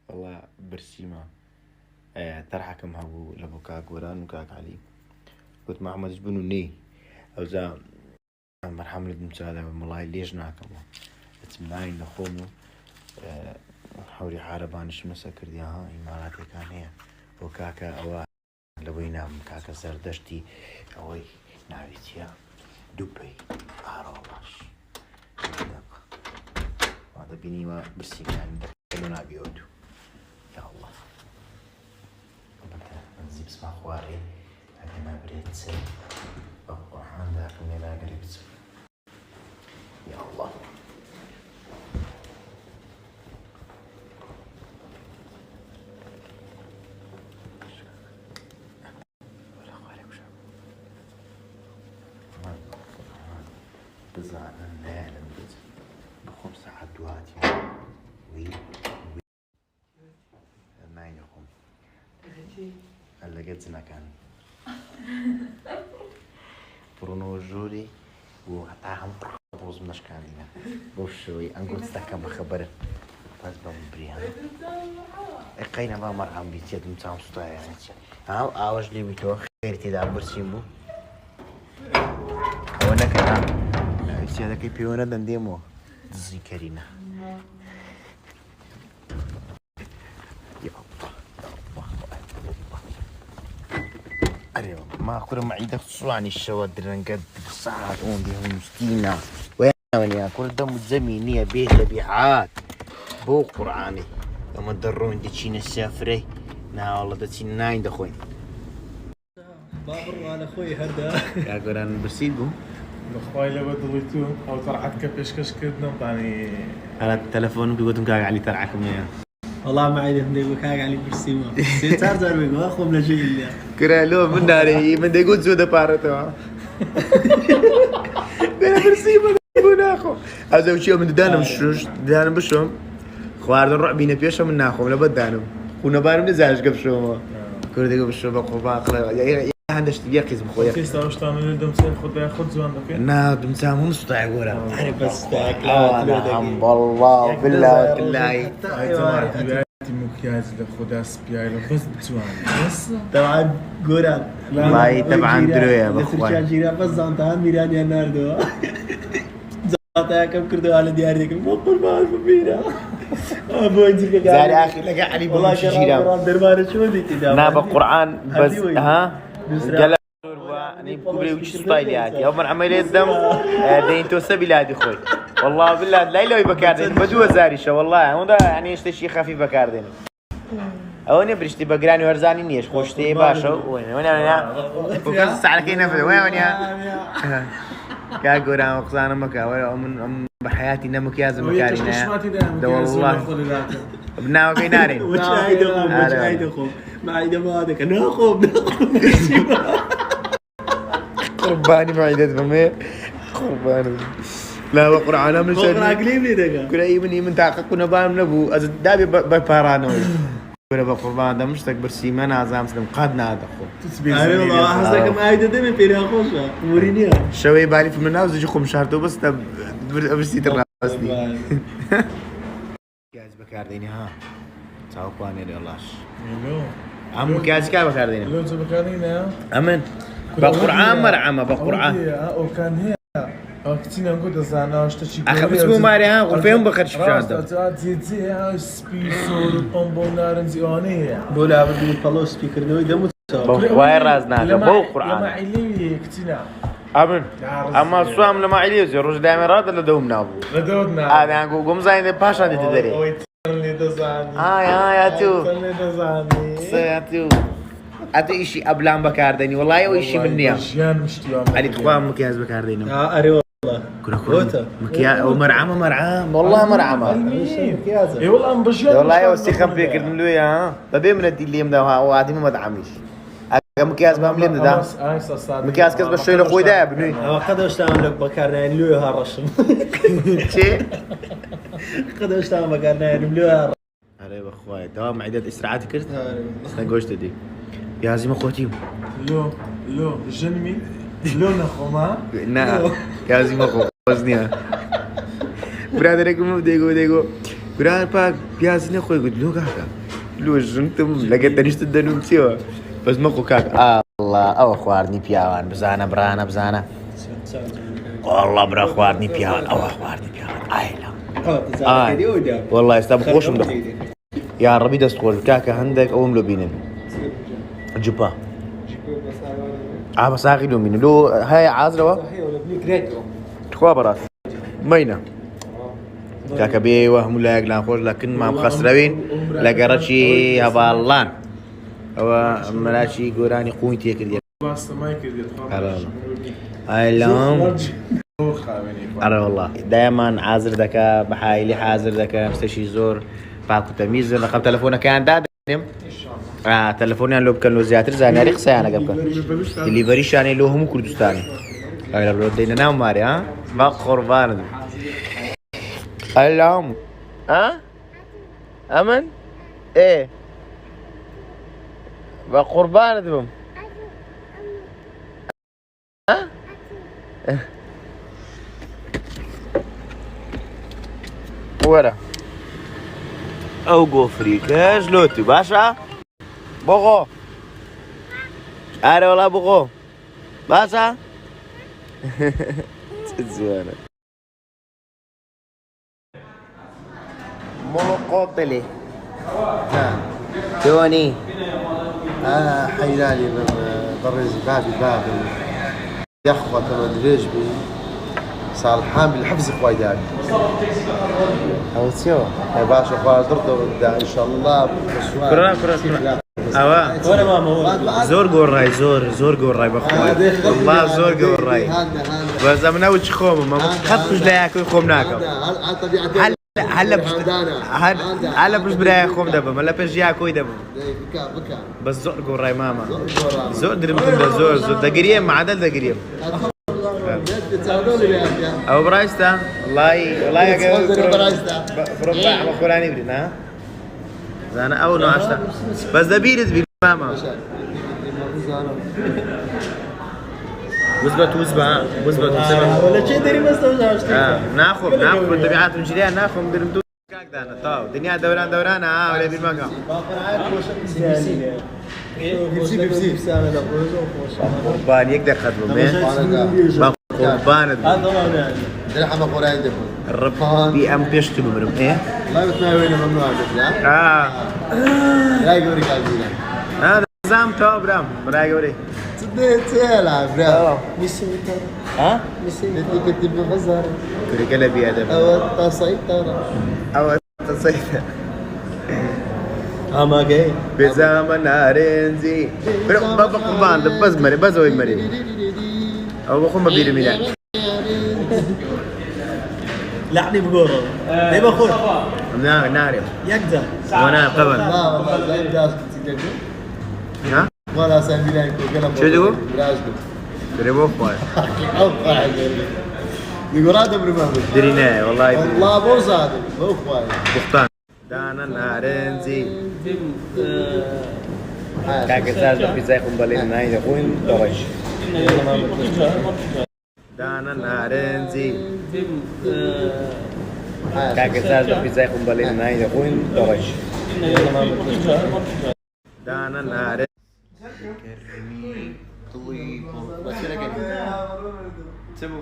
والله برسيمة. ترحكم هبو لبو كاك وران وكاك علي قلت محمد جبنو ني أو زا مرحمة المساعدة والله ليش ناكم اتمناين لخومو حوري حاربانش مسكر دي ها إماراتي كان هي وكاكا أو لوينا كاكا زردشتي أوي ناويتيا دبي عراش هذا بيني ما برسيمة يعني دكتور بيودو يا الله نزيب اسمع خواري هذا ما بريد سي القرآن ذاك من لا قريبت يا الله بزعنا نعلم بخمس ساعات دواتي وي ما ينقوم هلا قد زنا كان برونو جوري وعطاهم بوز مناش كانينا بوشوي انقول تستكم بخبر بس بمبريها اقينا ما مرحم بيتيد متاهم سطايا يعني هاو اواج لي بيتو خيرتي دا برسيمو وانا كان هذا كي بيونا دنديمو تزي كرينا يا الله أريوه ما أقول معيدة خصوصا الشوادر نقد ساعات أون دي مسكينة وين يا كل دم زمينية بيت لبيعات بو قرآني لما تدرون دي تشين السافري نا والله دتشين ناين دخوين بابر على أخوي هذا يا قرآن برسيبو اخوي لو ضويتون او طلعت كبش كشكد نمطاني على التلفون بيقولون كاع علي ترعكم يا والله ما عيد هندي وكاك علي برسيمة سيتار زاروي واخو من شيء اللي كرا لو من داري من ديقول زوده بارتو بلا برسيمة يقول اخو هذا وشي من دانم شروش دانم بشوم خوارد الرعب بينا بيشو من ناخو لا بدانم كنا بارم نزاج قبل شو كل دقيقة بشو بقوا باقلا عندش يقيز بخويا كيس تاوشتان من دمسين خد زوان دكين نا دمسا مو مستطيع اقولها أنا بس نعم والله بالله بالله هاي تمام بياتي مكياج لخدا سبياي بس بتوان بس طبعا قران والله طبعا درويا بخوان ترجع جيران بس زانتها ميران يا ناردو زانتها كم كردو على ديارك بقول ما أعرف ميرا أبو أنزل زاري أخي لقى علي والله بمشي دربار شو دي كده نابا قرآن بس ها قال يعني بكبري وش ستايلاتي أو من عملية دم دين توسى بلادي خوي والله بالله لا يلوي بكاردين بدو زاري شو والله هذا يعني إيش تشي خفيف بكاردين أوني برشتي بقراني ورزاني نيش خوشتي باشا وين أنا وكذا ساعة كي نفذ وين يا كاغورا وقصانا مكا ولا من بحياتي نمك يا زمكارينا ده والله ابناء وكيناري وش ما عيدا ما هذا كان ناخذ قرباني ما عيدت فمي قرباني لا بقرعنا من شان بقرا قليبي دقا كل اي من تاق كنا بان نبو از دابي ببارانو كنا بقربان ده مش تكبر سيمان عزام سلم قادنا هذا خو اي والله حسك ما عيدا دمي بينا خوشا مورينيا شوي بالي في مناوز يجي خم شهرتو بس تب برسيت الراس دي جاز بكارديني ها تاو قاني الله لو عم كاز كا بكارديني لو تبكانينا امن بقرعان مرعمه بقرعان وكان هي كتينا نقول زانا اشتشي اخي بس مو ماري ها وفين بخرج في هذا زي سبيسور بومبونار زيونيه بولا بدي فلو سبيكر دوي دمو وين رازنا بو قرعان لما علي كتينا امن اما الصوام لما عليه زي روج دائما راد ولا دومنا ابو لدودنا هذا قوم زين باشا دي تدري اللي دزاني يا تو اللي دزاني يا تو اتو شيء ابلان بكارديني والله او شيء مني جيان مشتيام علي تقوام مكياج بكارديني اري والله كنا مكياج ومرعمه مرعم والله مرعمه اي والله مبجيان والله يا وسي خم فيك له يا بابي من اللي يمدا وادي ما مدعمش مكياج بام لين ده مكياج كسب الشيء لخوي ده ابني قد اشتغل لك بكارنا يعني لو هالرشم شيء قد اشتغل بكارنا يعني لو هالرشم هلا بخوي دوام عدد اسرعات كرت استنقشت دي يا زلمه خوتي لو جنمي لو نخوما نا يا زلمه خو وزني برادر كم ديغو قران باك بياز نخوي قلت له كاكا لو جنتم لقيت نشت الدنوم سوا بس مخو كاكا الله او اخوارني بياوان بزانا برانا بزانا والله برا اخوارني بياوان او اخوارني بياوان والله يستاهل خوش مدخ يا ربي دستقول كاكا عندك او ملوبينين جبا بس اخي لو منو لو هاي عازله تخوا براس مينا كاكا بي وهم لا يقلان خوش لكن ما مخسرين لقرشي هبالان هو مراشي قراني قويتي كردي بس ما يكدي هاي لهم أرى والله دائما عازر ذكاء بحايلي حازر ذكاء مستشي زور باكو تمييز رقم تلفونك كان دادم تلفوني لو كان لو زياتر زاني رخصة أنا قبل دليفري شاني لو هم كردستاني هاي لو دينا نام ماري ها ما قربان اللهم أمن إيه بقربان دبم ورا او قفري كاش لوتي باشا بغو اره والله بغو باشا تزوانا مولوقوطلي توني حيراني برز باب يخبط مدريج صالحان بالحفظ خويدان او سيو يا باشا خويا درت ان شاء الله كرة اوا وانا ماما زور قراي زور قراي بخوي والله زور قراي بس من وجه خوم ما خدتش لا ياكل خوم ناكل هلا بس بدا خوم دبا ما لا بيجي ياكل دبا بس زور قراي ماما زور درمتم زور دقريم ما عدل دقريم او برايستا والله يا بربع مخولاني بدنا زانا او ناشتا بس ده بيرد بالماما وزبط ولا شيء دري ما استوعبت ناخذ التبعات المجريه ناخذ درمتو كاكدانا طاو دنيا دوران ولا بالمقام بيبسي انا ده قربان يقدر خدمه مين قربان درحمه قراي دبل ربي ام بيشتي بمرم ايه ما بتسمع وين ممنوع بس لا يقولك عزيزي هذا نظام تو برام براي يوري صدقت يلا برا ميسي انت كنت بغزر كل قلبي ادب او تصيطر ما جاي بزمن نارنزي بابا قربان بس مري بس وين مري او بخو ما بيرمي لا لعني بقوره ليه بخور ناري يقدر وانا قبل لا والله جاز كنت ها ولا سامي لا يكون شو تقول؟ دريبو خوي يقول هذا برمامج درينا والله والله مو صادق مو خوي بختان دانا نارنزي كاك زاز في زي قنبلين ناي يكون درج دانا نارنزي كاك زاز في زي قنبلين ناي يكون درج دانا نارنزي كرمي طويل بس كده سبو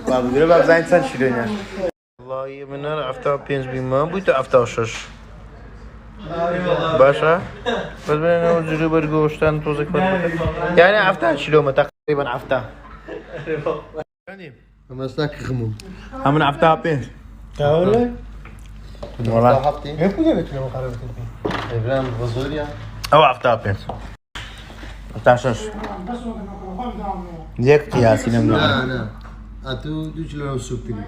بابا دلو باب زين سان شلونه والله من عفتا بينز بما بيت عفتا شش باشا بس بدنا نوزع برجوشتان توزك يعني عفتا شلومه تقريبا عفتا ما ساك خمو من عفتا بينز والله والله حفتي هيك كده بتكلم خربت ابراهيم غزوريا او عفتا بينز عفتا شش زيك قياسي نمنع لا اتو دوش لو سوبتني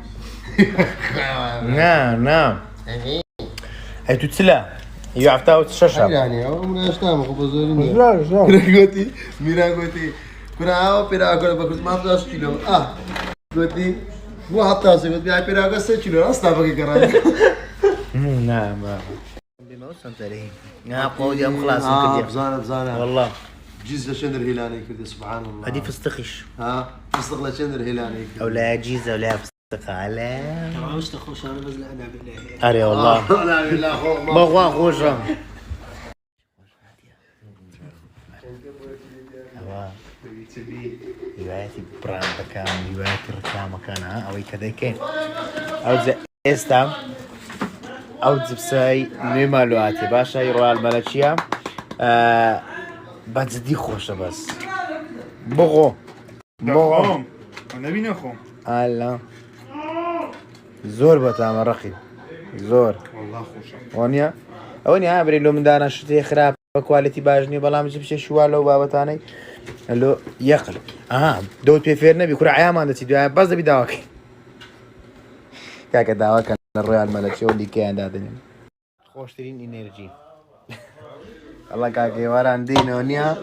نعم هي تتسلا هي عفتا وتششب يعني او من اشتام غزوريا لا قلتي ميرا قلتي كنا او بيراغو بكرت ما 10 كيلو قلتي مو حتى قلت بيا بيراغو 6 كيلو اصلا بقي كراني نعم بما وصلت عليه يا قودي ام خلاص بزانه والله جيزة شنر هيلاني كده سبحان الله. هذه فستقش. ها فستق لشنر هيلاني. أو لا جيزة ولا فستق على. تمام مش تخوش أنا بس لا أنا بالله. أري والله. لا بالله خوف. بغوا خوشة. هوايتي بران بكام هوايتي ركام مكانها أو كذا كين. أو زي إستام. أو زبساي نمالواتي باشا يروح الملكية. بعد زدي خوشة بس. بغو. خۆم نبینە خۆم ألا. زور بتعمل رقي. زور. والله خۆشە وانيا. وانيا أبري لو من دانا شتي خراب بكواليتي باجني بلا مجيب شيء شو لو بابتاني. لو يقل. دوت بيفيرنا بيكون عيام عند تيجي بس ده بداوك. كأك داوك كان الريال ملكي واللي كان دادني. خوشترين إنرجي. الله كأك يواران دينونيا.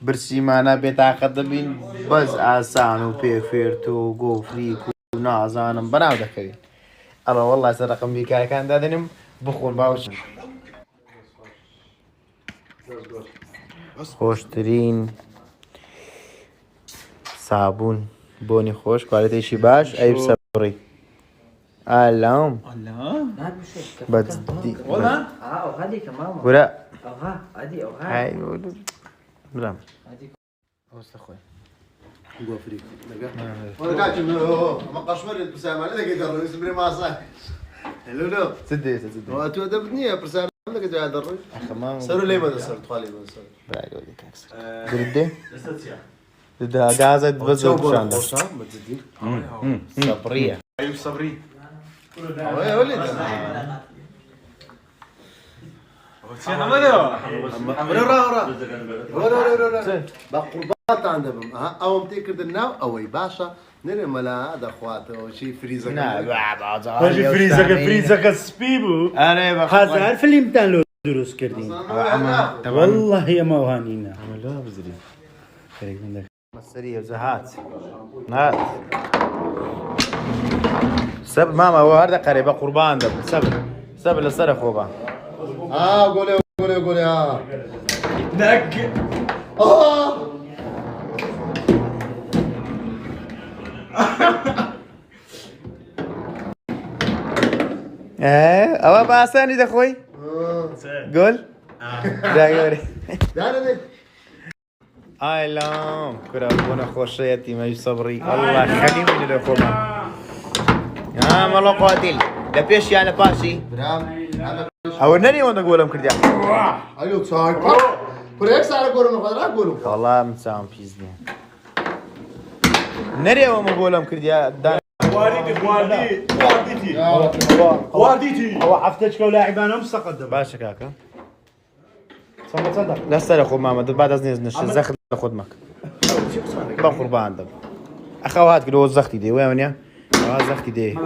برسي معنا بتاعقد بين بس آسان وبيفيرتو جو فريكو نازانم بناو دكري. الله والله سرقم بيكا كان دادنم بخون باوش. خوشترين صابون بوني خوش كواليتي شي باش أي بصبري. اللهم. الله. بدي. والله. وهذه كمان. ولا. هذه هاي. بلا. هذه. وصل أخوي. هو فريق. وأنا قاعد شنو ما قشمر بسام على ذاك يدرج يسبري ما صح. لولو. سدي. وأتو دبني برسام على ذاك يدرج. أخمام. صاروا ليه ما صار تخالي ما صار. براي قولي كاكس. قردي. ده غازة بس بشان ده. ما تزيد. صبرية. أيوب صبري يا ولد. ورا بقربات عندهم او متذكر الناو او باشا نرى ملا هذا اخواته او شيء فريزر واجي فريزك سبيبو أنا هذا عارف اللي متان له دروس كردين والله يا موهانينا عملوها بزري. خليك من ذاك. مصرية وزهات. هات. سب ماما هو هذا قريبة قربان ده سب للصرف خوبا. قولي نك. أوا باساني ده خوي. قول. دايوري. ده لام كرا بونا خوشيتي ما يصبري الله خليني له خوما. مالو قاتل. لا بيش يعني باشي. أو نني وانا أقولهم كرديا. ايوه صار بريكس على قولهم خضرا قولهم والله متساهم بيزني. نري وانا أقولهم كرديا دان. والدتي هو عفتك ولاعبان امس قدم باشا كاكا. صدق لا استنى أخو ماما بعد أزني زخ خدمك. بقربان عندهم. أخوات كده زختي دي وين يا؟ زختي دي.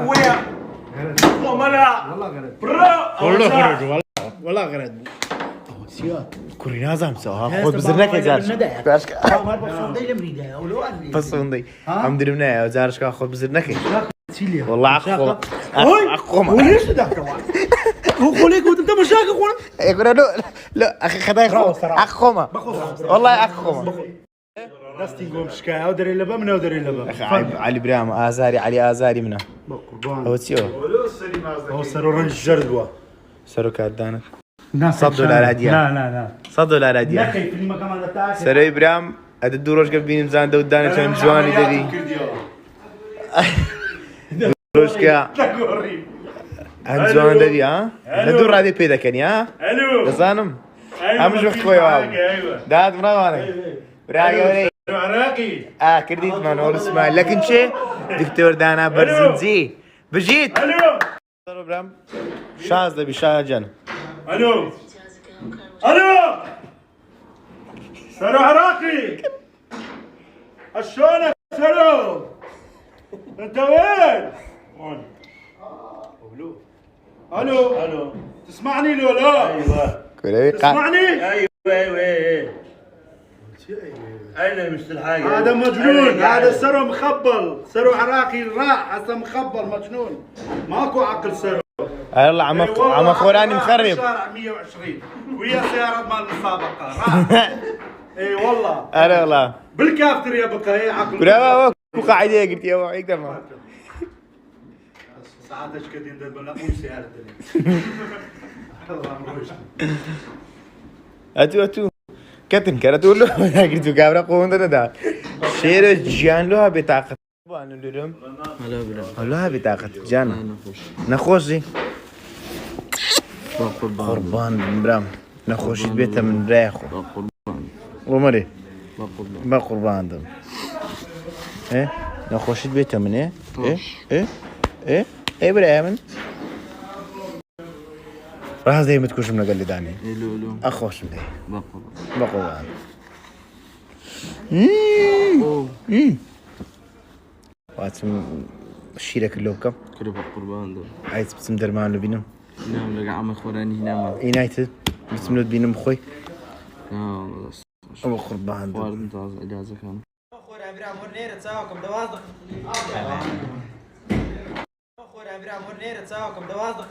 والله غرد والله غرد كورينا زامسة خود بزرناك يا زارش. بس صندي. هم درمنا يا زارش كا خود بزرناك. والله أخو ما. وليش ذاك هو خليك وانت مشاكل خونا يقول لا أخي خداي أخو ما. والله أخو ما. دستي قوم شكاية أو دري لبا من أو دري لبا أخي علي برام آزاري علي آزاري منه. هو تسيو. هو صاروا رنج جردوا سرو كادانا. صدوا لا هدية. لا صدوا لا هدية. نخي في المكان هذا تاعك سرو إبراهيم هذا الدروش قبل مزان دودانا كان جواني دبي. دروش كا. عن جوان دبي ها. ندور هذه بيدا كني ها. ألو لزانم. أمش وقت خوي واب. داد مناواني. براي عراقي كرديت ما نور اسمه لكن شيء دكتور دانا برزنزي بجيت. ألو إبراهيم شاز دبي شاجن. ألو سرو عراقي شلونك سرو انت وين؟ الو تسمعني لو لا؟ ايوه تسمعني؟ ايوه اين مش الحاجه هذا مجنون هذا سرو مخبل سرو عراقي راح هسه مخبل مجنون ماكو عقل سرو يلا عم خوراني مخرب شارع 120 ويا سيارة مال المسابقة راح اي والله انا والله بالكافتر يا بكا اي عقل برافو قاعدة قلت يا يقدر ما ساعات ايش كدين دبنا امسي على الدنيا الله مروش اتو كتن كرتو له قلت كابرا قوم ده شير جان له بطاقة بانو لهم الله بطاقة جان نخوشي قربان برام نخوشي بيته من ريخو ومري ما قربان دم ايه نخوشي بيته من ايه برامن راح زي ما تكونش من قال داني اخوش مني ما قربان واتم شيلك اللوكا كرب قربان ده عايز بسم درمان بينهم نعم لقى عم اخواني هنا يونايتد بسم الله بينهم اخوي اه ابو قربان وارد انت اجازه كان اخوي ابراهيم ورنير تساوكم دوازق اخوي ابراهيم ورنير تساوكم دوازق